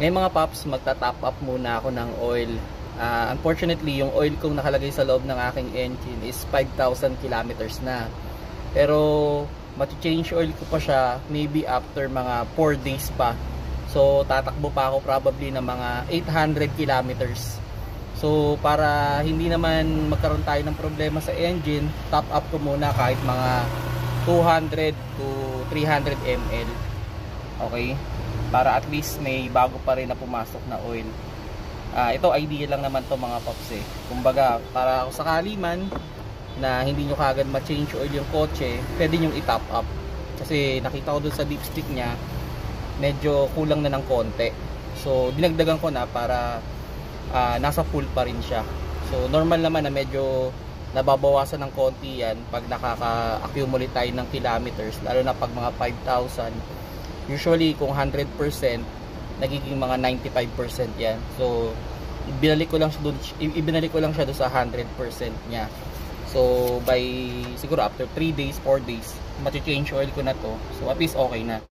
Ngayon mga paps, magta-top up muna ako ng oil. Unfortunately, yung oil kong nakalagay sa loob ng aking engine is 5,000 kilometers na. Pero mati-change oil ko pa siya maybe after mga 4 days pa. So tatakbo pa ako probably ng mga 800 kilometers. So para hindi naman magkaroon tayo ng problema sa engine, top up ko muna kahit mga 200 to 300 ml. Okay? Para at least may bago pa rin na pumasok na oil. Ito idea lang naman to mga paps eh. Kumbaga para kung sakali man na hindi nyo kagad ma-change oil yung kotse, pwede nyo i-top up. Kasi nakita ko dun sa dipstick nya, medyo kulang na ng konti. So dinagdagan ko na para nasa full pa rin siya. So normal naman na medyo nababawasan ng konti yan pag nakaka-accumulate tayo ng kilometers, lalo na pag mga 5,000. Usually kung 100%, nagiging mga 95% yan. So ibinalik ko lang siya doon sa 100% niya. So by siguro after 3 days, 4 days, mati-change oil ko na to. So at least okay na.